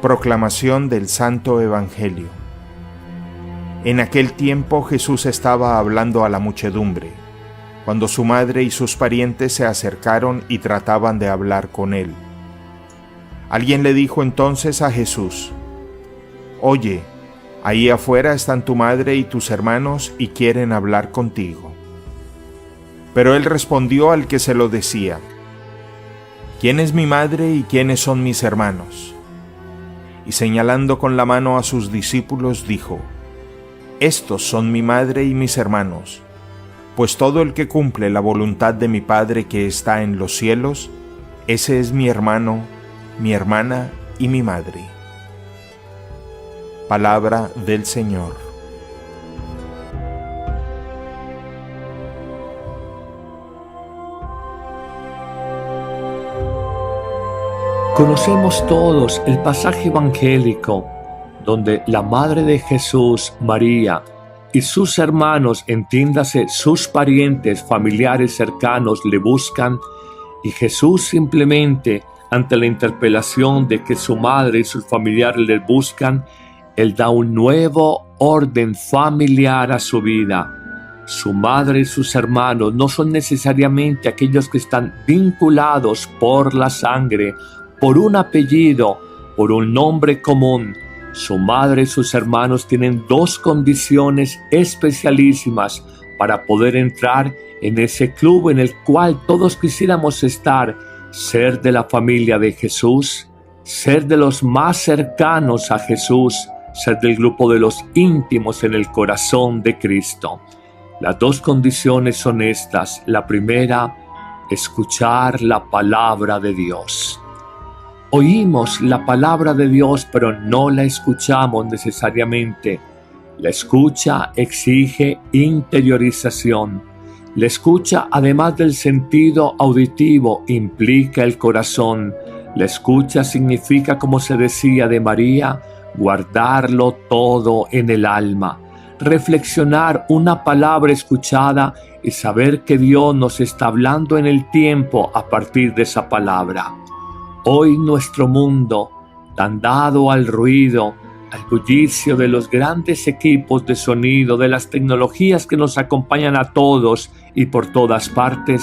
Proclamación del Santo Evangelio. En aquel tiempo Jesús estaba hablando a la muchedumbre, cuando su madre y sus parientes se acercaron y trataban de hablar con él. Alguien le dijo entonces a Jesús: «Oye, ahí afuera están tu madre y tus hermanos y quieren hablar contigo». Pero él respondió al que se lo decía: «¿Quién es mi madre y quiénes son mis hermanos?». Y señalando con la mano a sus discípulos dijo: «Estos son mi madre y mis hermanos, pues todo el que cumple la voluntad de mi Padre que está en los cielos, ese es mi hermano, mi hermana y mi madre». Palabra del Señor. Conocemos todos el pasaje evangélico donde la madre de Jesús, María, y sus hermanos, entiéndase sus parientes, familiares cercanos, le buscan, y Jesús simplemente, ante la interpelación de que su madre y sus familiares le buscan, Él da un nuevo orden familiar a su vida. Su madre y sus hermanos no son necesariamente aquellos que están vinculados por la sangre, por un apellido, por un nombre común. Su madre y sus hermanos tienen dos condiciones especialísimas para poder entrar en ese club en el cual todos quisiéramos estar: ser de la familia de Jesús, ser de los más cercanos a Jesús, ser del grupo de los íntimos en el corazón de Cristo. Las dos condiciones son estas. La primera, escuchar la palabra de Dios. Oímos la palabra de Dios, pero no la escuchamos necesariamente. La escucha exige interiorización. La escucha, además del sentido auditivo, implica el corazón. La escucha significa, como se decía de María, guardarlo todo en el alma. Reflexionar una palabra escuchada y saber que Dios nos está hablando en el tiempo a partir de esa palabra. Hoy nuestro mundo, tan dado al ruido, al bullicio de los grandes equipos de sonido, de las tecnologías que nos acompañan a todos y por todas partes,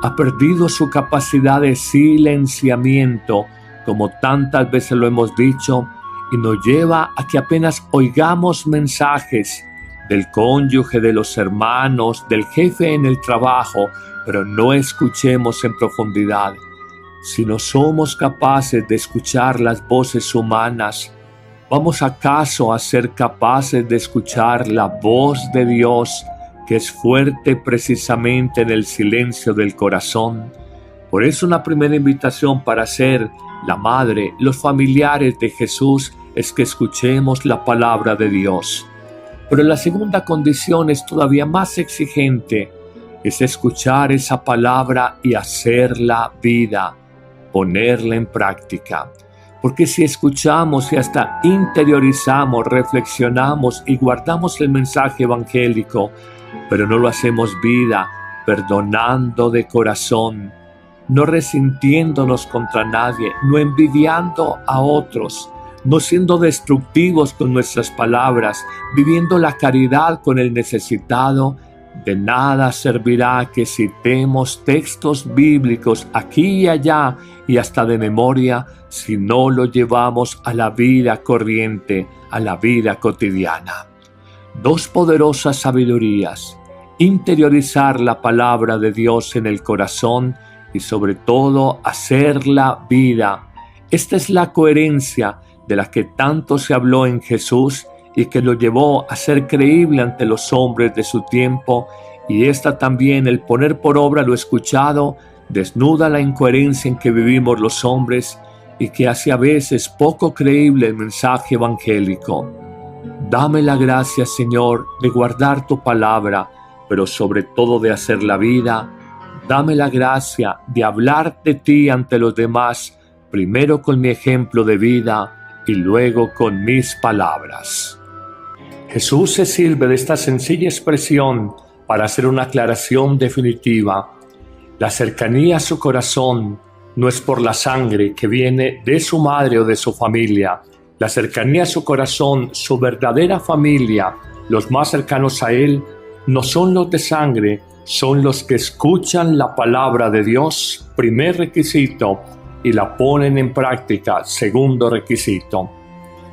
ha perdido su capacidad de silenciamiento, como tantas veces lo hemos dicho, y nos lleva a que apenas oigamos mensajes del cónyuge, de los hermanos, del jefe en el trabajo, pero no escuchemos en profundidad. Si no somos capaces de escuchar las voces humanas, ¿vamos acaso a ser capaces de escuchar la voz de Dios, que es fuerte precisamente en el silencio del corazón? Por eso una primera invitación para ser la madre, los familiares de Jesús, es que escuchemos la palabra de Dios. Pero la segunda condición es todavía más exigente, es escuchar esa palabra y hacerla vida, ponerla en práctica. Porque si escuchamos y hasta interiorizamos, reflexionamos y guardamos el mensaje evangélico, pero no lo hacemos vida, perdonando de corazón, no resintiéndonos contra nadie, no envidiando a otros, no siendo destructivos con nuestras palabras, viviendo la caridad con el necesitado, de nada servirá que citemos textos bíblicos aquí y allá y hasta de memoria si no lo llevamos a la vida corriente, a la vida cotidiana. Dos poderosas sabidurías: interiorizar la palabra de Dios en el corazón y sobre todo hacerla vida. Esta es la coherencia de la que tanto se habló en Jesús y que lo llevó a ser creíble ante los hombres de su tiempo, y esta también, el poner por obra lo escuchado, desnuda la incoherencia en que vivimos los hombres y que hace a veces poco creíble el mensaje evangélico. Dame la gracia, Señor, de guardar tu palabra, pero sobre todo de hacer la vida. Dame la gracia de hablar de ti ante los demás, primero con mi ejemplo de vida y luego con mis palabras. Jesús se sirve de esta sencilla expresión para hacer una aclaración definitiva. La cercanía a su corazón no es por la sangre que viene de su madre o de su familia, La cercanía a su corazón, su verdadera familia, los más cercanos a Él, no son los de sangre, son los que escuchan la palabra de Dios, primer requisito, y la ponen en práctica, segundo requisito.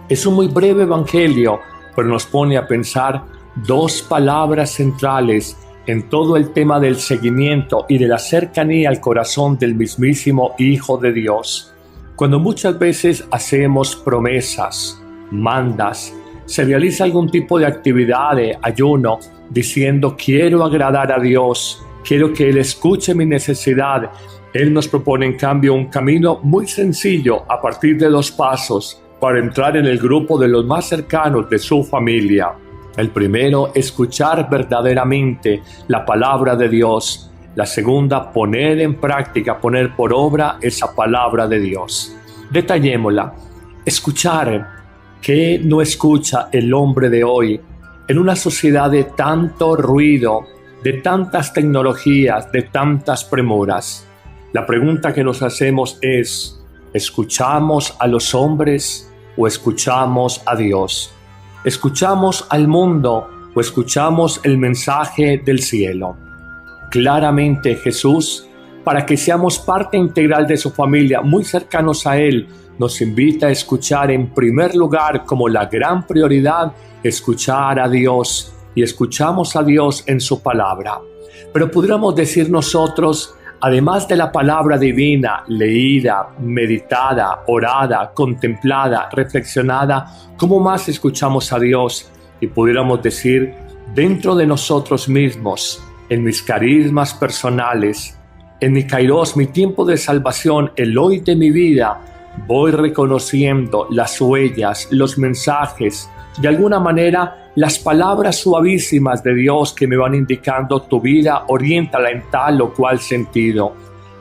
Es un muy breve evangelio, pero nos pone a pensar dos palabras centrales en todo el tema del seguimiento y de la cercanía al corazón del mismísimo Hijo de Dios. Cuando muchas veces hacemos promesas, mandas, se realiza algún tipo de actividad de ayuno diciendo quiero agradar a Dios, quiero que Él escuche mi necesidad. Él nos propone en cambio un camino muy sencillo a partir de 2 pasos para entrar en el grupo de los más cercanos de su familia. El primero, escuchar verdaderamente la palabra de Dios. La segunda, poner en práctica, poner por obra esa palabra de Dios. Detallémosla. Escuchar. ¿Qué no escucha el hombre de hoy en una sociedad de tanto ruido, de tantas tecnologías, de tantas premuras? La pregunta que nos hacemos es, ¿escuchamos a los hombres o escuchamos a Dios? ¿Escuchamos al mundo o escuchamos el mensaje del cielo? Claramente Jesús, para que seamos parte integral de su familia, muy cercanos a Él, nos invita a escuchar en primer lugar como la gran prioridad, escuchar a Dios, y escuchamos a Dios en su palabra. Pero podríamos decir nosotros, además de la palabra divina, leída, meditada, orada, contemplada, reflexionada, ¿cómo más escuchamos a Dios? Y pudiéramos decir, dentro de nosotros mismos, en mis carismas personales, en mi kairos, mi tiempo de salvación, el hoy de mi vida, voy reconociendo las huellas, los mensajes, de alguna manera las palabras suavísimas de Dios que me van indicando tu vida, oriéntala en tal o cual sentido.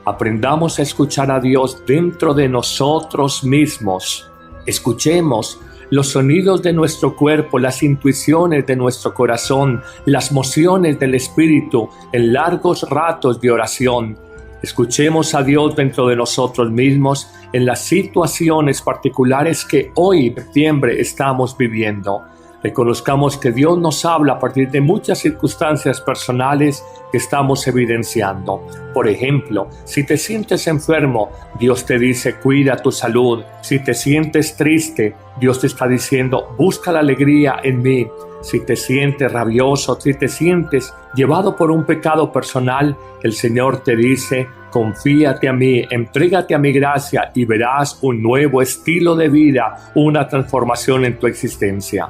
Aprendamos a escuchar a Dios dentro de nosotros mismos. Escuchemos los sonidos de nuestro cuerpo, las intuiciones de nuestro corazón, las mociones del espíritu en largos ratos de oración. Escuchemos a Dios dentro de nosotros mismos en las situaciones particulares que hoy, en septiembre, estamos viviendo. Reconozcamos que Dios nos habla a partir de muchas circunstancias personales que estamos evidenciando. Por ejemplo, si te sientes enfermo, Dios te dice cuida tu salud. Si te sientes triste, Dios te está diciendo busca la alegría en mí. Si te sientes rabioso, si te sientes llevado por un pecado personal, el Señor te dice confíate a mí, entrégate a mi gracia y verás un nuevo estilo de vida, una transformación en tu existencia.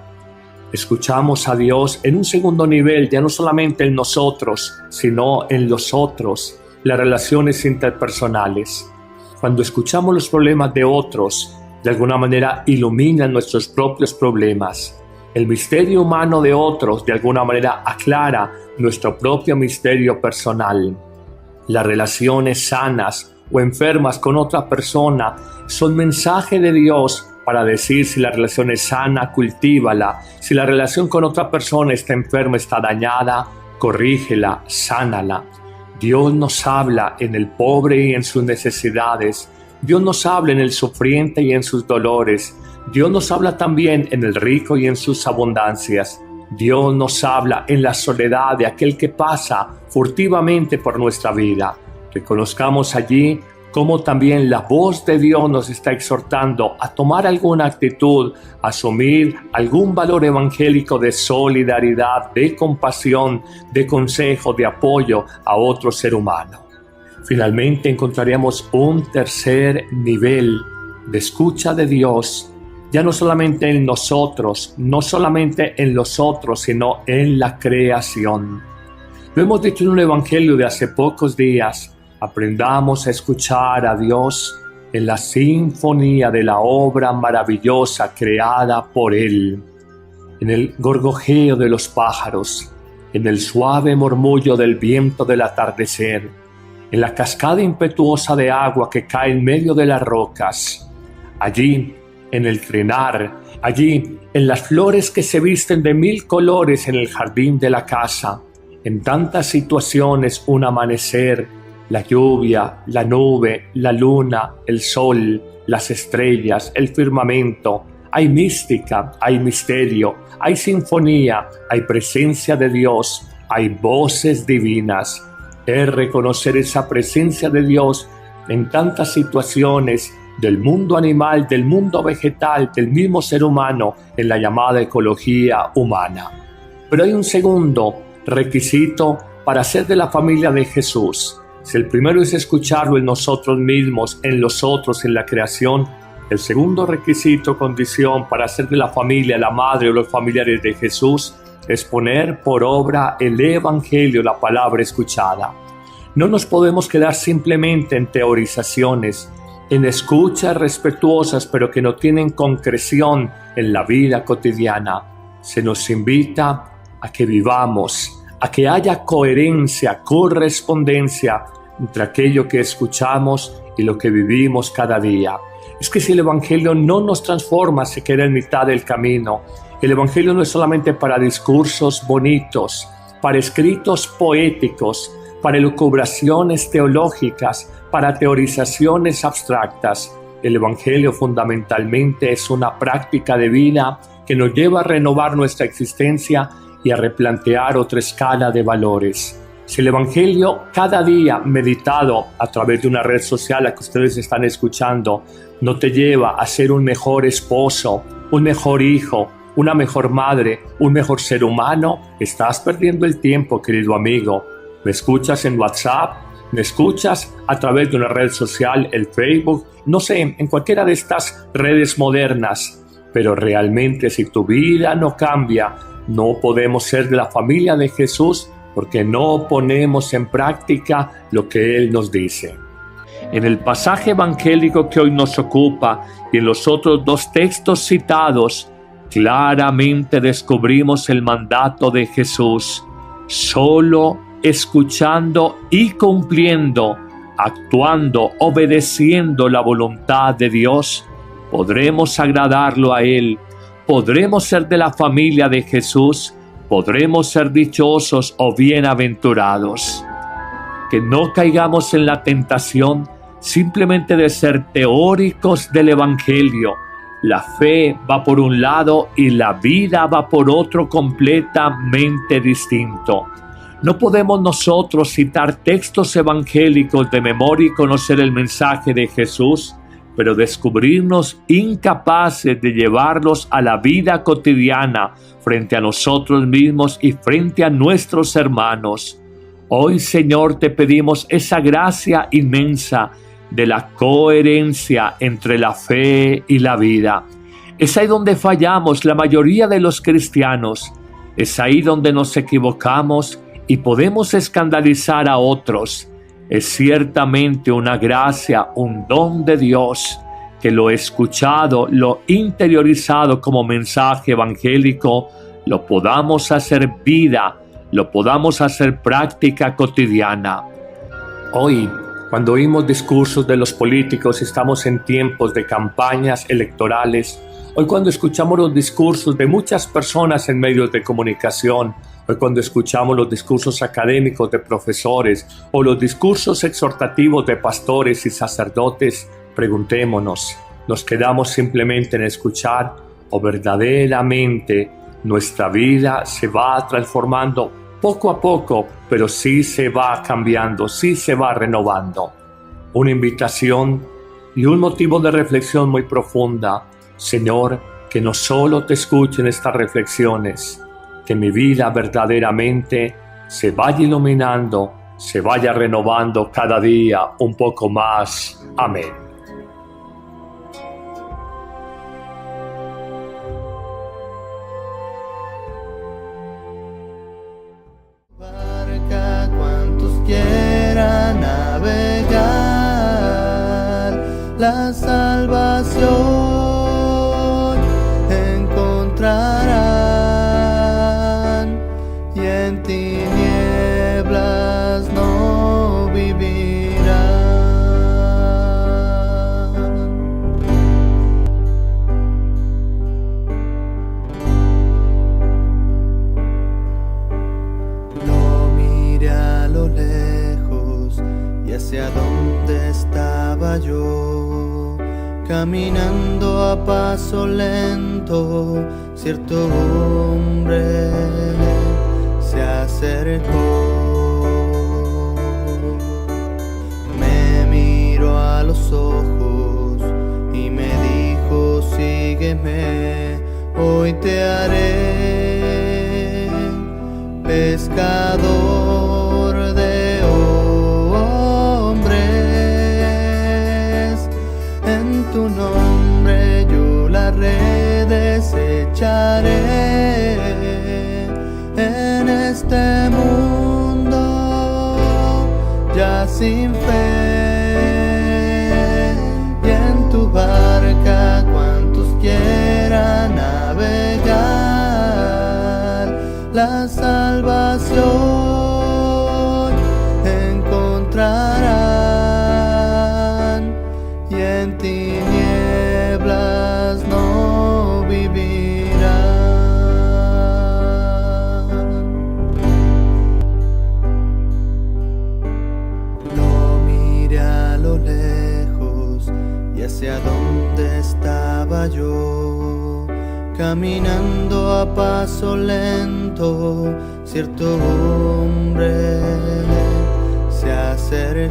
Escuchamos a Dios en un segundo nivel, ya no solamente en nosotros, sino en los otros, las relaciones interpersonales. Cuando escuchamos los problemas de otros, de alguna manera iluminan nuestros propios problemas. El misterio humano de otros, de alguna manera, aclara nuestro propio misterio personal. Las relaciones sanas o enfermas con otra persona son mensaje de Dios para decir si la relación es sana, cultívala. Si la relación con otra persona está enferma, está dañada, corrígela, sánala. Dios nos habla en el pobre y en sus necesidades. Dios nos habla en el sufriente y en sus dolores. Dios nos habla también en el rico y en sus abundancias. Dios nos habla en la soledad de aquel que pasa furtivamente por nuestra vida. Reconozcamos allí cómo también la voz de Dios nos está exhortando a tomar alguna actitud, a asumir algún valor evangélico de solidaridad, de compasión, de consejo, de apoyo a otro ser humano. Finalmente encontraremos un tercer nivel de escucha de Dios, ya no solamente en nosotros, no solamente en los otros, sino en la creación. Lo hemos dicho en un evangelio de hace pocos días. Aprendamos a escuchar a Dios en la sinfonía de la obra maravillosa creada por Él, en el gorgojeo de los pájaros, en el suave murmullo del viento del atardecer, en la cascada impetuosa de agua que cae en medio de las rocas, allí en el trinar, allí en las flores que se visten de 1000 colores en el jardín de la casa, en tantas situaciones un amanecer, la lluvia, la nube, la luna, el sol, las estrellas, el firmamento, hay mística, hay misterio, hay sinfonía, hay presencia de Dios, hay voces divinas. Es reconocer esa presencia de Dios en tantas situaciones del mundo animal, del mundo vegetal, del mismo ser humano, en la llamada ecología humana. Pero hay un segundo requisito para ser de la familia de Jesús. Si el primero es escucharlo en nosotros mismos, en los otros, en la creación, el segundo requisito, condición para ser de la familia, la madre o los familiares de Jesús, es poner por obra el Evangelio, la palabra escuchada. No nos podemos quedar simplemente en teorizaciones, en escuchas respetuosas, pero que no tienen concreción en la vida cotidiana. Se nos invita a que vivamos, a que haya coherencia, correspondencia entre aquello que escuchamos y lo que vivimos cada día. Es que si el Evangelio no nos transforma, se queda en mitad del camino. El Evangelio no es solamente para discursos bonitos, para escritos poéticos, para elucubraciones teológicas, para teorizaciones abstractas. El Evangelio fundamentalmente es una práctica de vida que nos lleva a renovar nuestra existencia y a replantear otra escala de valores. Si el Evangelio cada día meditado a través de una red social a que ustedes están escuchando no te lleva a ser un mejor esposo, un mejor hijo, una mejor madre, un mejor ser humano, estás perdiendo el tiempo, querido amigo. ¿Me escuchas en WhatsApp? ¿Me escuchas a través de una red social, el Facebook? No sé, en cualquiera de estas redes modernas. Pero realmente si tu vida no cambia, no podemos ser de la familia de Jesús porque no ponemos en práctica lo que Él nos dice. En el pasaje evangélico que hoy nos ocupa y en los otros dos textos citados, claramente descubrimos el mandato de Jesús. Solo escuchando y cumpliendo, actuando, obedeciendo la voluntad de Dios, podremos agradarlo a Él, podremos ser de la familia de Jesús, podremos ser dichosos o bienaventurados. Que no caigamos en la tentación simplemente de ser teóricos del Evangelio. La fe va por un lado y la vida va por otro completamente distinto. No podemos nosotros citar textos evangélicos de memoria y conocer el mensaje de Jesús, pero descubrirnos incapaces de llevarlos a la vida cotidiana frente a nosotros mismos y frente a nuestros hermanos. Hoy, Señor, te pedimos esa gracia inmensa de la coherencia entre la fe y la vida. Es ahí donde fallamos la mayoría de los cristianos. Es ahí donde nos equivocamos y podemos escandalizar a otros. Es ciertamente una gracia, un don de Dios, que lo escuchado, lo interiorizado como mensaje evangélico, lo podamos hacer vida, lo podamos hacer práctica cotidiana. Hoy, cuando oímos discursos de los políticos, estamos en tiempos de campañas electorales. Hoy cuando escuchamos los discursos de muchas personas en medios de comunicación, hoy cuando escuchamos los discursos académicos de profesores o los discursos exhortativos de pastores y sacerdotes, preguntémonos, ¿nos quedamos simplemente en escuchar o verdaderamente nuestra vida se va transformando poco a poco, pero sí se va cambiando, sí se va renovando? Una invitación y un motivo de reflexión muy profunda. Señor, que no solo te escuchen estas reflexiones, que mi vida verdaderamente se vaya iluminando, se vaya renovando cada día un poco más. Amén. Barca, cuantos quieran navegar, la salvación encontrarán y en tinieblas no vivirán. Lo miré a lo lejos y hacia donde estaba yo, caminando a paso lento, cierto hombre se acercó. Me miró a los ojos y me dijo: sígueme, hoy te haré pescador de hombres. En tu nombre yo las redes echaré. En este mundo ya sin fe, y en tu barca cuantos quieran navegar, la salvación encontrarán, y en tinieblas no vivirán. Lo miré a lo lejos y hacia donde estaba yo, caminando a paso lento, cierto hombre se acercó.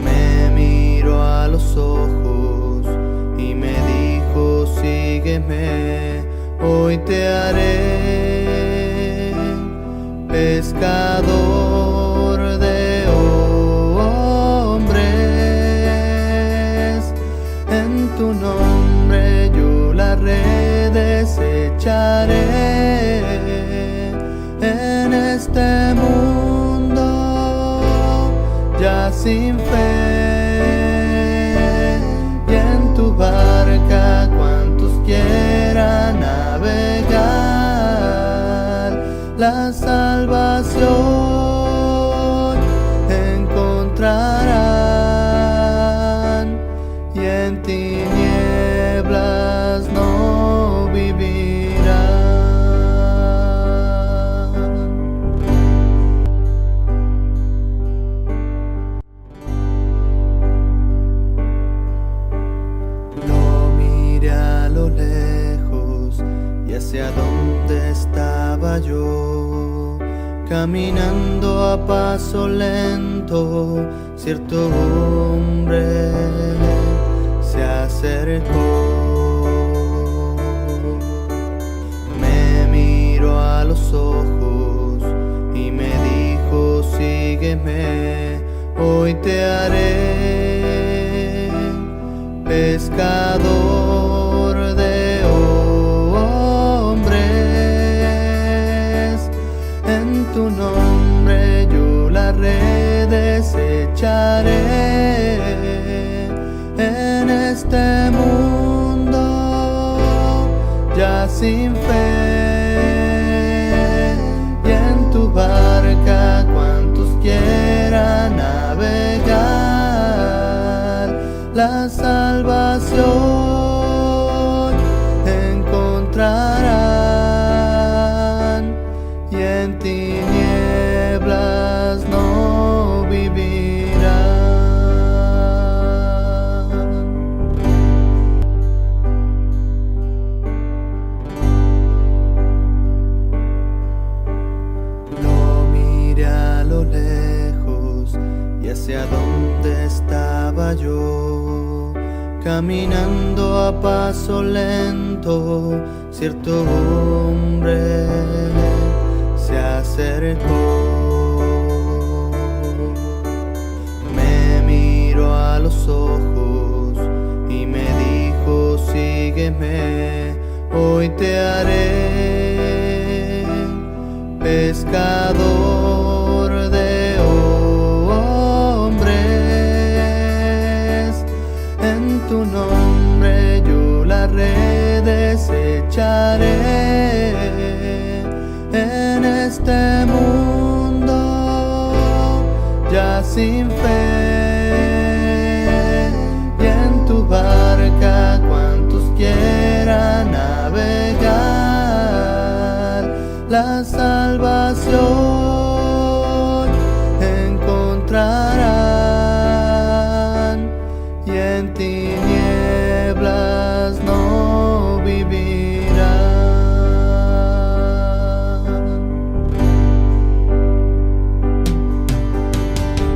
Me miró a los ojos y me dijo: sígueme, hoy te haré pescador de hombres. En tu nombre yo las redes echaré. En este mundo ya sin fe, y en tu barca cuantos quieran navegar, la salvación encontrarán, y en tinieblas no vivirán. Lo miré a lo lejos y hacia donde estaba yo, caminando a paso lento, cierto hombre se acercó. Me miró a los ojos y me dijo: sígueme, hoy te haré pescador de hombres. En tu nombre yo las redes echaré. En este mundo ya sin fe, y en tu barca cuantos quieran navegar, la salvación encontrarán, y en tinieblas no vivirán. Lo miré a lo lejos y hacia donde estaba yo, caminando a paso lento, cierto hombre se acercó. Me miró a los ojos y me dijo: sígueme, hoy te haré pescador de hombres. En tu nombre yo las redes echaré. En este mundo ya sin fe, y en tu barca cuantos quieran navegar, la salvación encontrarán, en tinieblas no vivirán.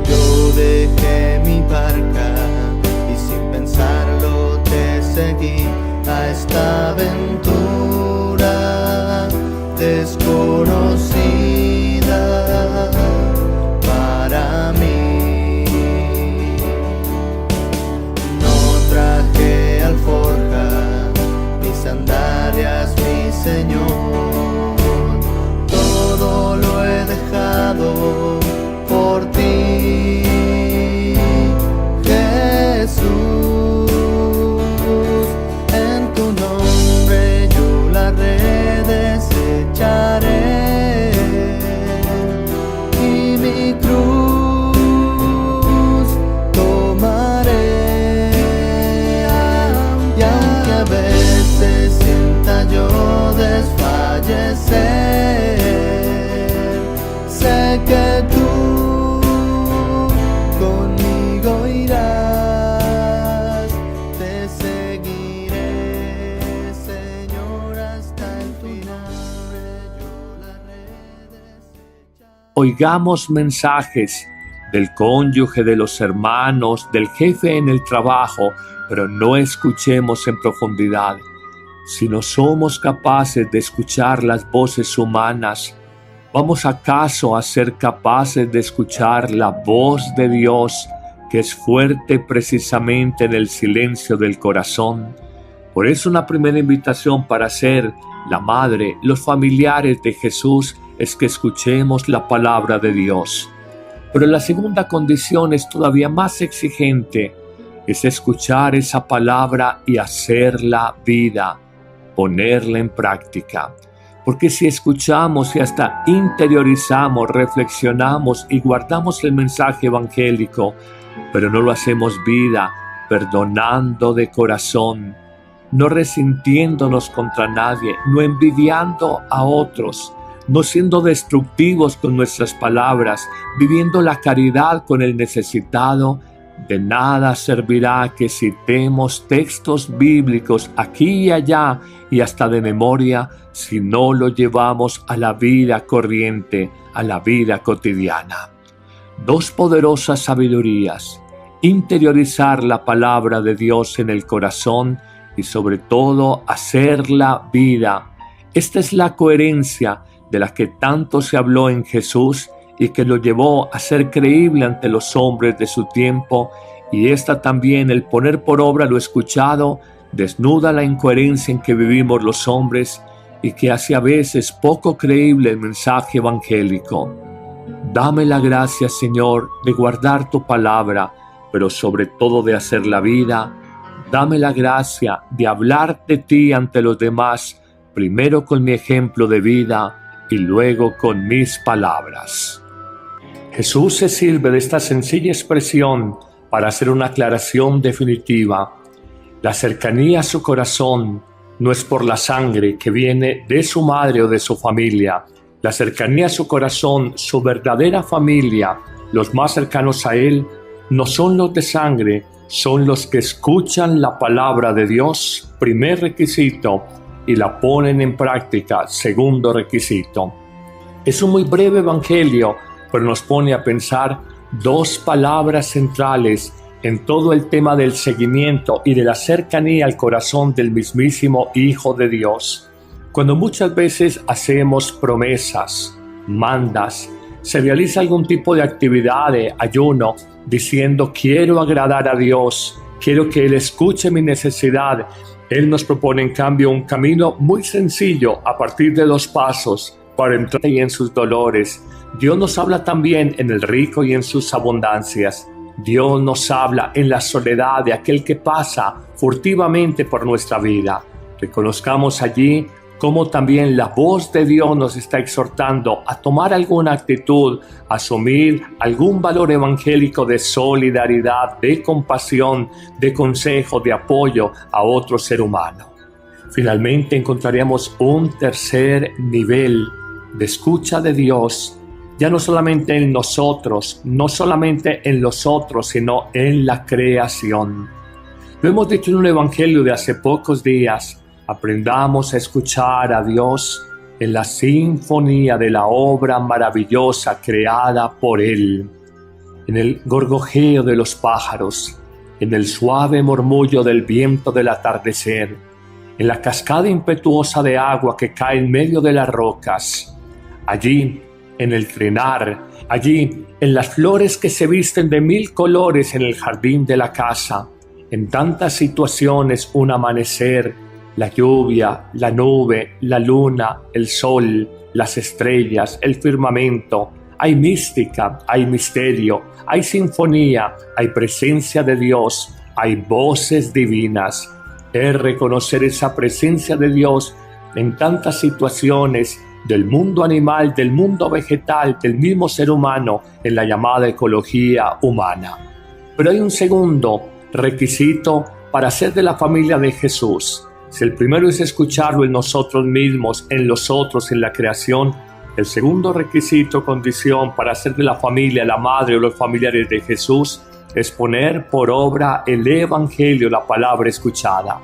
Yo dejé mi barca y sin pensarlo te seguí a esta aventura desconocida para mí. No traje alforja ni sandalias, mi Señor, todo lo he dejado por ti, Jesús. En tu nombre yo la red desecharé y mi cruz tomaré. Y aunque a veces sienta yo desfallecer, sé que tú conmigo irás, te seguiré, Señor, hasta el final. Yo la red desecharé. Oigamos mensajes del cónyuge, de los hermanos, del jefe en el trabajo, pero no escuchemos en profundidad. Si no somos capaces de escuchar las voces humanas, ¿vamos acaso a ser capaces de escuchar la voz de Dios, que es fuerte precisamente en el silencio del corazón? Por eso una primera invitación para ser la madre, los familiares de Jesús, es que escuchemos la palabra de Dios. Pero la segunda condición es todavía más exigente, es escuchar esa palabra y hacerla vida, ponerla en práctica. Porque si escuchamos y hasta interiorizamos, reflexionamos y guardamos el mensaje evangélico, pero no lo hacemos vida, perdonando de corazón, no resintiéndonos contra nadie, no envidiando a otros, no siendo destructivos con nuestras palabras, viviendo la caridad con el necesitado, de nada servirá que citemos textos bíblicos aquí y allá y hasta de memoria si no lo llevamos a la vida corriente, a la vida cotidiana. Dos poderosas sabidurías: interiorizar la palabra de Dios en el corazón y sobre todo hacerla vida. Esta es la coherencia de la que tanto se habló en Jesús y que lo llevó a ser creíble ante los hombres de su tiempo, y esta también, el poner por obra lo escuchado, desnuda la incoherencia en que vivimos los hombres y que hace a veces poco creíble el mensaje evangélico. Dame la gracia, Señor, de guardar tu palabra, pero sobre todo de hacer la vida. Dame la gracia de hablar de ti ante los demás, primero con mi ejemplo de vida y luego con mis palabras. Jesús se sirve de esta sencilla expresión para hacer una aclaración definitiva. La cercanía a su corazón no es por la sangre que viene de su madre o de su familia. La cercanía a su corazón, su verdadera familia, los más cercanos a él, no son los de sangre, son los que escuchan la palabra de Dios, primer requisito, y la ponen en práctica, segundo requisito. Es un muy breve evangelio, pero nos pone a pensar dos palabras centrales en todo el tema del seguimiento y de la cercanía al corazón del mismísimo Hijo de Dios. Cuando muchas veces hacemos promesas, mandas, se realiza algún tipo de actividad de ayuno, diciendo quiero agradar a Dios, quiero que Él escuche mi necesidad. Él nos propone en cambio un camino muy sencillo a partir de 2 pasos para entrar en sus dolores. Dios nos habla también en el rico y en sus abundancias. Dios nos habla en la soledad de aquel que pasa furtivamente por nuestra vida. Reconozcamos allí cómo también la voz de Dios nos está exhortando a tomar alguna actitud, a asumir algún valor evangélico de solidaridad, de compasión, de consejo, de apoyo a otro ser humano. Finalmente encontraremos un tercer nivel de escucha de Dios, ya no solamente en nosotros, no solamente en los otros, sino en la creación. Lo hemos dicho en un evangelio de hace pocos días. Aprendamos a escuchar a Dios en la sinfonía de la obra maravillosa creada por Él, en el gorgojeo de los pájaros, en el suave murmullo del viento del atardecer, en la cascada impetuosa de agua que cae en medio de las rocas, allí en el trinar, allí en las flores que se visten de 1000 colores en el jardín de la casa, en tantas situaciones, un amanecer, la lluvia, la nube, la luna, el sol, las estrellas, el firmamento. Hay mística, hay misterio, hay sinfonía, hay presencia de Dios, hay voces divinas. Es reconocer esa presencia de Dios en tantas situaciones del mundo animal, del mundo vegetal, del mismo ser humano, en la llamada ecología humana. Pero hay un segundo requisito para ser de la familia de Jesús. Si el primero es escucharlo en nosotros mismos, en los otros, en la creación, el segundo requisito, condición para ser de la familia, la madre o los familiares de Jesús, es poner por obra el Evangelio, la palabra escuchada.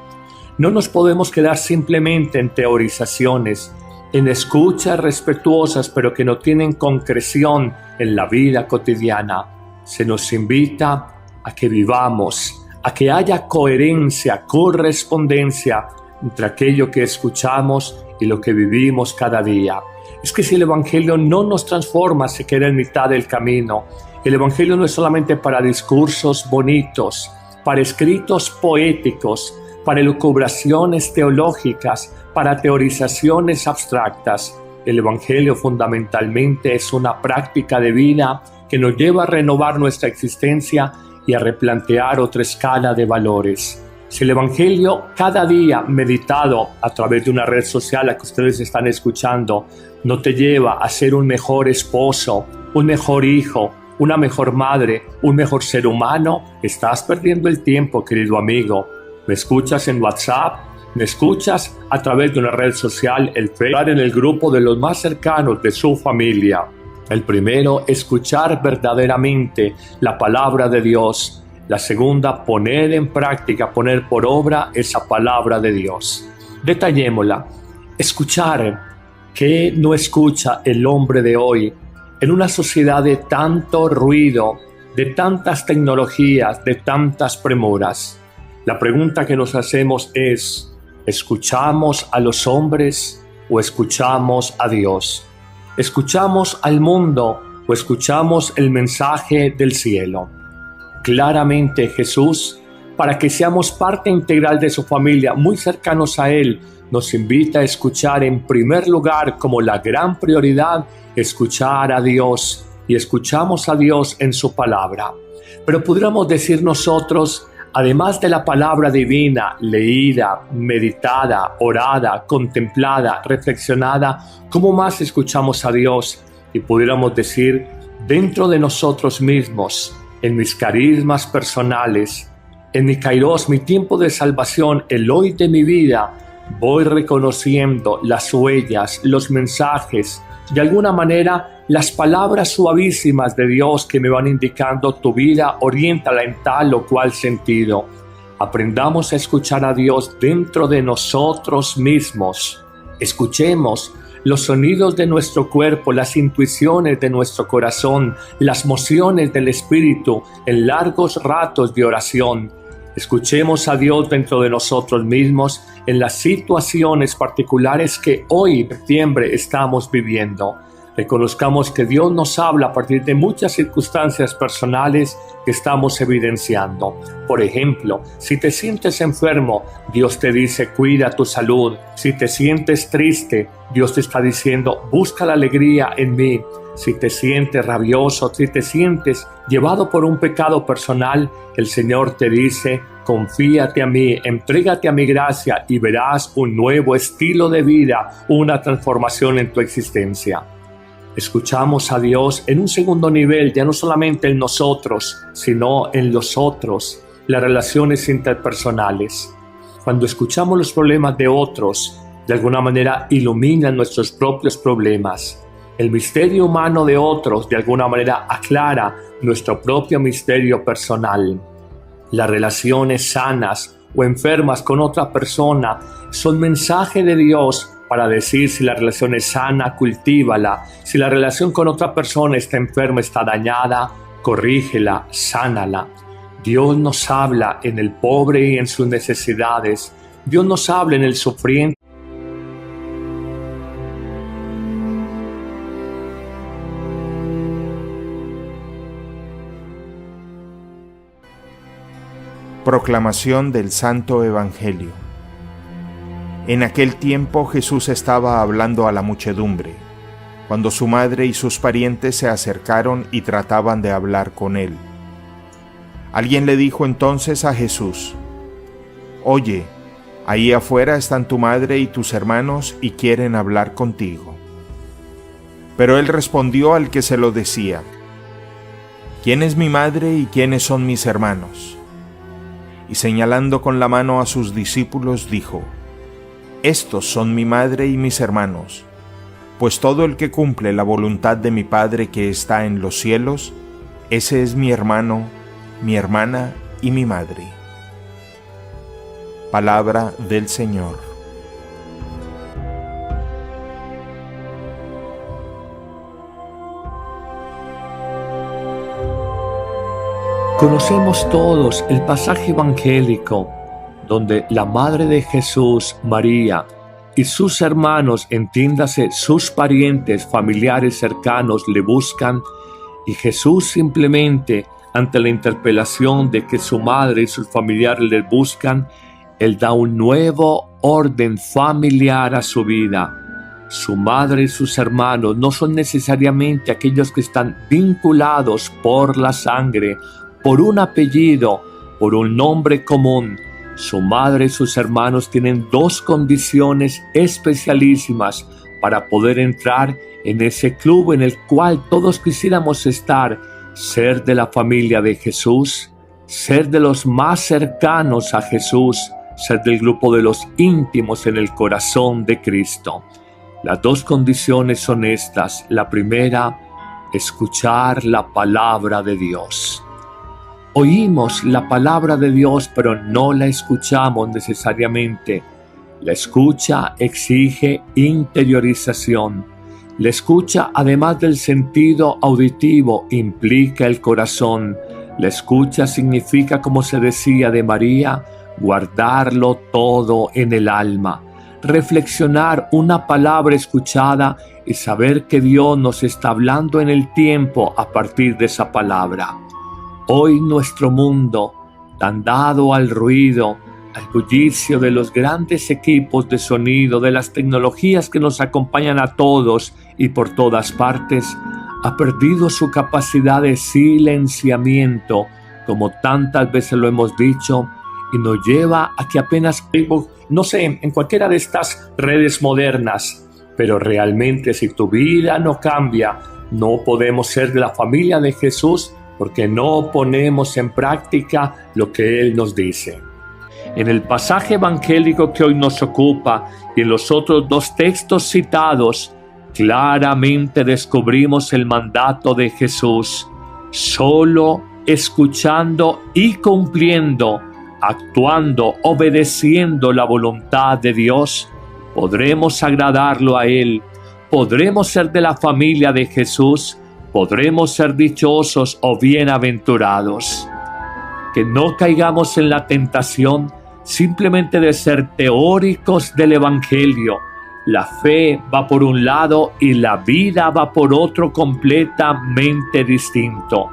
No nos podemos quedar simplemente en teorizaciones, en escuchas respetuosas, pero que no tienen concreción en la vida cotidiana. Se nos invita a que vivamos, a que haya coherencia, correspondencia entre aquello que escuchamos y lo que vivimos cada día. Es que si el Evangelio no nos transforma, se queda en mitad del camino. El Evangelio no es solamente para discursos bonitos, para escritos poéticos, para elucubraciones teológicas, para teorizaciones abstractas. El Evangelio fundamentalmente es una práctica de vida que nos lleva a renovar nuestra existencia y a replantear otra escala de valores. Si el Evangelio cada día meditado a través de una red social a que ustedes están escuchando no te lleva a ser un mejor esposo, un mejor hijo, una mejor madre, un mejor ser humano, estás perdiendo el tiempo, querido amigo. ¿Me escuchas en WhatsApp? ¿Me escuchas a través de una red social, el Facebook, en el grupo de los más cercanos de su familia? El primero, escuchar verdaderamente la palabra de Dios. La segunda, poner en práctica, poner por obra esa palabra de Dios. Detallémosla. Escuchar. ¿Qué no escucha el hombre de hoy en una sociedad de tanto ruido, de tantas tecnologías, de tantas premuras? La pregunta que nos hacemos es, ¿escuchamos a los hombres o escuchamos a Dios? ¿Escuchamos al mundo o escuchamos el mensaje del cielo? Claramente Jesús, para que seamos parte integral de su familia, muy cercanos a Él, nos invita a escuchar en primer lugar como la gran prioridad, escuchar a Dios, y escuchamos a Dios en su palabra. Pero pudiéramos decir nosotros, además de la palabra divina, leída, meditada, orada, contemplada, reflexionada, ¿cómo más escuchamos a Dios? Y pudiéramos decir, dentro de nosotros mismos, en mis carismas personales, en mi kairos, mi tiempo de salvación, el hoy de mi vida, voy reconociendo las huellas, los mensajes, de alguna manera las palabras suavísimas de Dios que me van indicando tu vida, oriéntala en tal o cual sentido. Aprendamos a escuchar a Dios dentro de nosotros mismos. Escuchemos los sonidos de nuestro cuerpo, las intuiciones de nuestro corazón, las mociones del espíritu en largos ratos de oración. Escuchemos a Dios dentro de nosotros mismos en las situaciones particulares que hoy, en septiembre, estamos viviendo. Reconozcamos que Dios nos habla a partir de muchas circunstancias personales que estamos evidenciando. Por ejemplo, si te sientes enfermo, Dios te dice, cuida tu salud. Si te sientes triste, Dios te está diciendo, busca la alegría en mí. Si te sientes rabioso, si te sientes llevado por un pecado personal, el Señor te dice, confíate a mí, entrégate a mi gracia y verás un nuevo estilo de vida, una transformación en tu existencia. Escuchamos a Dios en un segundo nivel, ya no solamente en nosotros, sino en los otros, las relaciones interpersonales. Cuando escuchamos los problemas de otros, de alguna manera iluminan nuestros propios problemas. El misterio humano de otros de alguna manera aclara nuestro propio misterio personal. Las relaciones sanas o enfermas con otra persona son mensaje de Dios para decir: si la relación es sana, cultívala. Si la relación con otra persona está enferma, está dañada, corrígela, sánala. Dios nos habla en el pobre y en sus necesidades. Dios nos habla en el sufriente. Proclamación del Santo Evangelio. En aquel tiempo Jesús estaba hablando a la muchedumbre, cuando su madre y sus parientes se acercaron y trataban de hablar con él. Alguien le dijo entonces a Jesús: «Oye, ahí afuera están tu madre y tus hermanos y quieren hablar contigo». Pero él respondió al que se lo decía: «¿Quién es mi madre y quiénes son mis hermanos?». Y señalando con la mano a sus discípulos dijo: «Estos son mi madre y mis hermanos, pues todo el que cumple la voluntad de mi Padre que está en los cielos, ese es mi hermano, mi hermana y mi madre». Palabra del Señor. Conocemos todos el pasaje evangélico donde la madre de Jesús, María, y sus hermanos, entiéndase sus parientes, familiares cercanos, le buscan, y Jesús simplemente, ante la interpelación de que su madre y sus familiares le buscan, Él da un nuevo orden familiar a su vida. Su madre y sus hermanos no son necesariamente aquellos que están vinculados por la sangre, por un apellido, por un nombre común. Su madre y sus hermanos tienen dos condiciones especialísimas para poder entrar en ese club en el cual todos quisiéramos estar: ser de la familia de Jesús, ser de los más cercanos a Jesús, ser del grupo de los íntimos en el corazón de Cristo. Las dos condiciones son estas. La primera, escuchar la palabra de Dios. Oímos la palabra de Dios, pero no la escuchamos necesariamente. La escucha exige interiorización. La escucha, además del sentido auditivo, implica el corazón. La escucha significa, como se decía de María, guardarlo todo en el alma. Reflexionar una palabra escuchada y saber que Dios nos está hablando en el tiempo a partir de esa palabra. Hoy nuestro mundo, tan dado al ruido, al bullicio de los grandes equipos de sonido, de las tecnologías que nos acompañan a todos y por todas partes, ha perdido su capacidad de silenciamiento, como tantas veces lo hemos dicho, y nos lleva a que apenas, no sé, en cualquiera de estas redes modernas, pero realmente si tu vida no cambia, no podemos ser de la familia de Jesús, porque no ponemos en práctica lo que Él nos dice. En el pasaje evangélico que hoy nos ocupa y en los otros dos textos citados, claramente descubrimos el mandato de Jesús. Solo escuchando y cumpliendo, actuando, obedeciendo la voluntad de Dios, podremos agradarlo a Él, podremos ser de la familia de Jesús, podremos ser dichosos o bienaventurados. Que no caigamos en la tentación simplemente de ser teóricos del Evangelio. La fe va por un lado y la vida va por otro completamente distinto.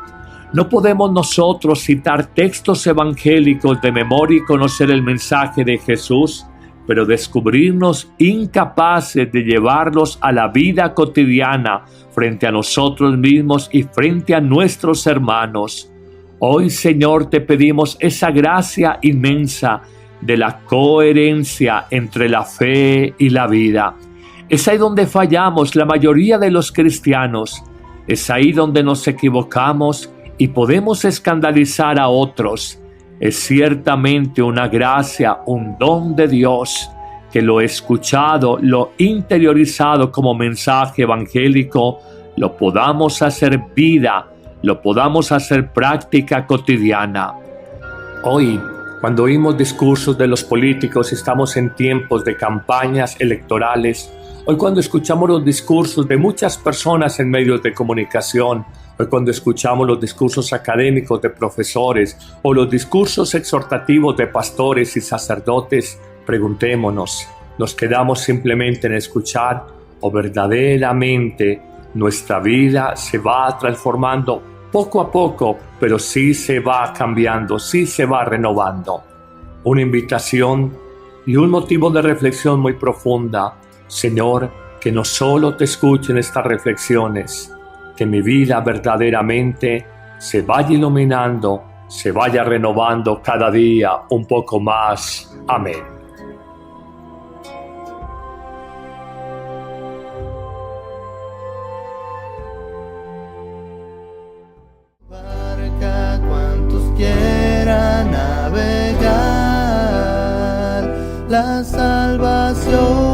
No podemos nosotros citar textos evangélicos de memoria y conocer el mensaje de Jesús, pero descubrirnos incapaces de llevarlos a la vida cotidiana frente a nosotros mismos y frente a nuestros hermanos. Hoy, Señor, te pedimos esa gracia inmensa de la coherencia entre la fe y la vida. Es ahí donde fallamos la mayoría de los cristianos. Es ahí donde nos equivocamos y podemos escandalizar a otros. Es ciertamente una gracia, un don de Dios, que lo escuchado, lo interiorizado como mensaje evangélico, lo podamos hacer vida, lo podamos hacer práctica cotidiana. Hoy, cuando oímos discursos de los políticos, estamos en tiempos de campañas electorales. Hoy cuando escuchamos los discursos de muchas personas en medios de comunicación, hoy cuando escuchamos los discursos académicos de profesores o los discursos exhortativos de pastores y sacerdotes, preguntémonos, ¿nos quedamos simplemente en escuchar o verdaderamente nuestra vida se va transformando poco a poco, pero sí se va cambiando, sí se va renovando? Una invitación y un motivo de reflexión muy profunda. Señor, que no solo te escuchen estas reflexiones, que mi vida verdaderamente se vaya iluminando, se vaya renovando cada día un poco más. Amén. Barca, cuantos quieran navegar, la salvación